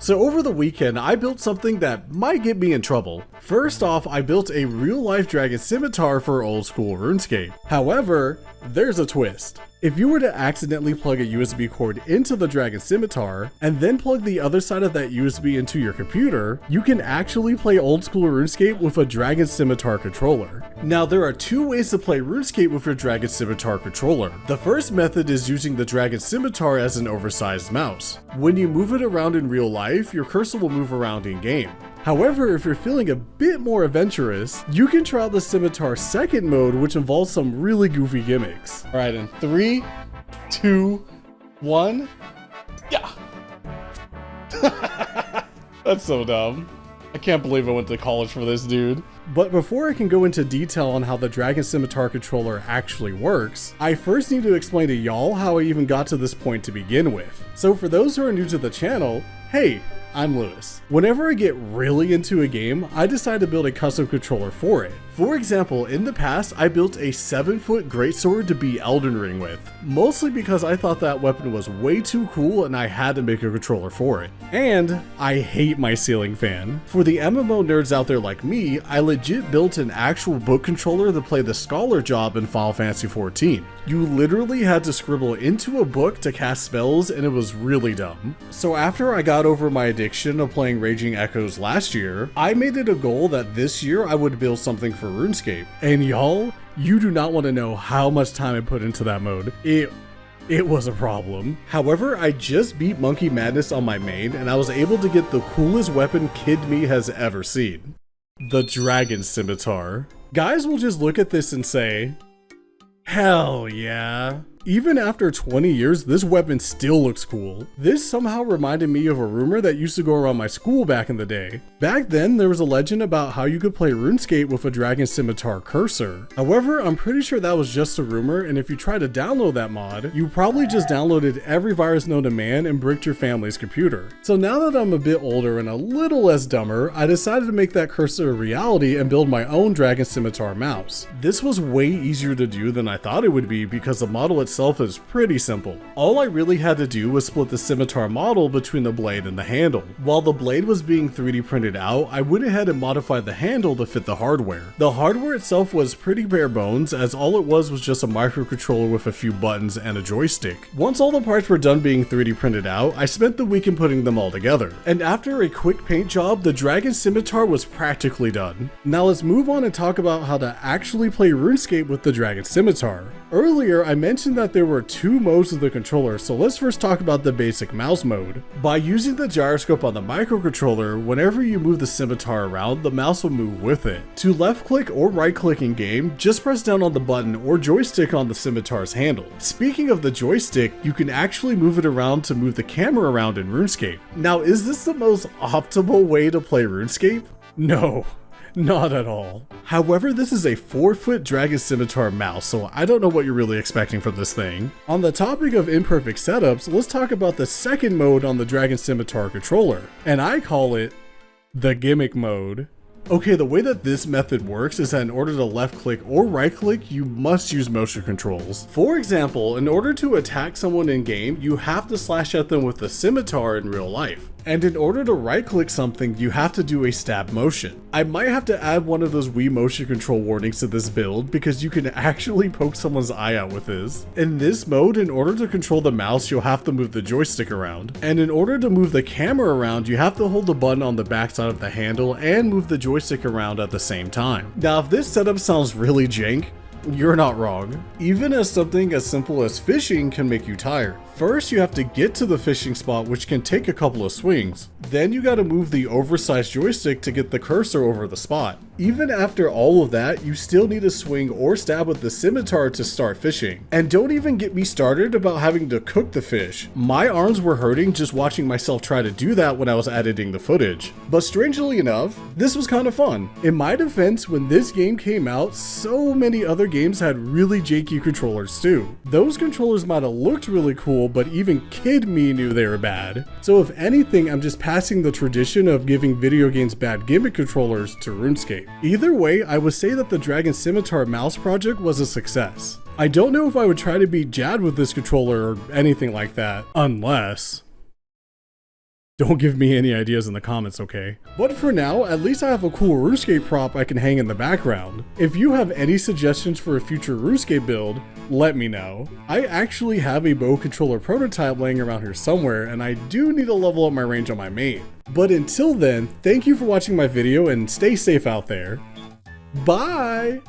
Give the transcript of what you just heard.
So over the weekend, I built something that might get me in trouble. First off, I built a real-life Dragon Scimitar for old school RuneScape. However, there's a twist. If you were to accidentally plug a USB cord into the Dragon Scimitar, and then plug the other side of that USB into your computer, you can actually play old school RuneScape with a Dragon Scimitar controller. Now there are two ways to play RuneScape with your Dragon Scimitar controller. The first method is using the Dragon Scimitar as an oversized mouse. When you move it around in real life, your cursor will move around in game. However, if you're feeling a bit more adventurous, you can try out the Scimitar second mode, which involves some really goofy gimmicks. All right, in 3, 2, 1, yeah. That's so dumb. I can't believe I went to college for this, dude. But before I can go into detail on how the Dragon Scimitar controller actually works, I first need to explain to y'all how I even got to this point to begin with. So for those who are new to the channel, hey, I'm Lewis. Whenever I get really into a game, I decide to build a custom controller for it. For example, in the past, I built a 7-foot greatsword to beat Elden Ring with, mostly because I thought that weapon was way too cool and I had to make a controller for it. And I hate my ceiling fan. For the MMO nerds out there like me, I legit built an actual book controller to play the scholar job in Final Fantasy XIV. You literally had to scribble into a book to cast spells, and it was really dumb. So after I got over my addiction of playing Raging Echoes last year, I made it a goal that this year I would build something for RuneScape. And y'all, you do not want to know how much time I put into that mode. It was a problem. However, I just beat Monkey Madness on my main, and I was able to get the coolest weapon Kid Me has ever seen. The Dragon Scimitar. Guys will just look at this and say, hell yeah. Even after 20 years, this weapon still looks cool. This somehow reminded me of a rumor that used to go around my school back in the day. Back then, there was a legend about how you could play RuneScape with a Dragon Scimitar cursor. However, I'm pretty sure that was just a rumor, and if you try to download that mod, you probably just downloaded every virus known to man and bricked your family's computer. So now that I'm a bit older and a little less dumber, I decided to make that cursor a reality and build my own Dragon Scimitar mouse. This was way easier to do than I thought it would be because the model itself is pretty simple. All I really had to do was split the scimitar model between the blade and the handle. While the blade was being 3D printed out, I went ahead and modified the handle to fit the hardware. The hardware itself was pretty bare bones, as all it was just a microcontroller with a few buttons and a joystick. Once all the parts were done being 3D printed out, I spent the weekend putting them all together. And after a quick paint job, the Dragon Scimitar was practically done. Now let's move on and talk about how to actually play RuneScape with the Dragon Scimitar. Earlier, I mentioned that there were two modes of the controller, so let's first talk about the basic mouse mode. By using the gyroscope on the microcontroller, whenever you move the scimitar around, the mouse will move with it. To left click or right click in game, just press down on the button or joystick on the scimitar's handle. Speaking of the joystick, you can actually move it around to move the camera around in RuneScape. Now, is this the most optimal way to play RuneScape? No. Not at all. However, this is a 4-foot Dragon Scimitar mouse, so I don't know what you're really expecting from this thing. On the topic of imperfect setups, let's talk about the second mode on the Dragon Scimitar controller, and I call it the Gimmick Mode. Okay, the way that this method works is that in order to left click or right click, you must use motion controls. For example, in order to attack someone in game, you have to slash at them with the scimitar in real life. And in order to right click something, you have to do a stab motion. I might have to add one of those Wii motion control warnings to this build because you can actually poke someone's eye out with this. In this mode, in order to control the mouse, you'll have to move the joystick around. And in order to move the camera around, you have to hold the button on the backside of the handle and move the joystick around at the same time. Now, if this setup sounds really jank, you're not wrong. Even as something as simple as fishing can make you tired. First, you have to get to the fishing spot, which can take a couple of swings. Then you gotta move the oversized joystick to get the cursor over the spot. Even after all of that, you still need to swing or stab with the scimitar to start fishing. And don't even get me started about having to cook the fish. My arms were hurting just watching myself try to do that when I was editing the footage. But strangely enough, this was kind of fun. In my defense, when this game came out, so many other games had really janky controllers too. Those controllers might have looked really cool, but even Kid Me knew they were bad. So if anything, I'm just passing the tradition of giving video games bad gimmick controllers to RuneScape. Either way, I would say that the Dragon Scimitar mouse project was a success. I don't know if I would try to beat Jad with this controller or anything like that, unless Don't give me any ideas in the comments, okay? But for now, at least I have a cool Runescape prop I can hang in the background. If you have any suggestions for a future Runescape build, let me know. I actually have a bow controller prototype laying around here somewhere, and I do need to level up my range on my main. But until then, thank you for watching my video and stay safe out there. Bye!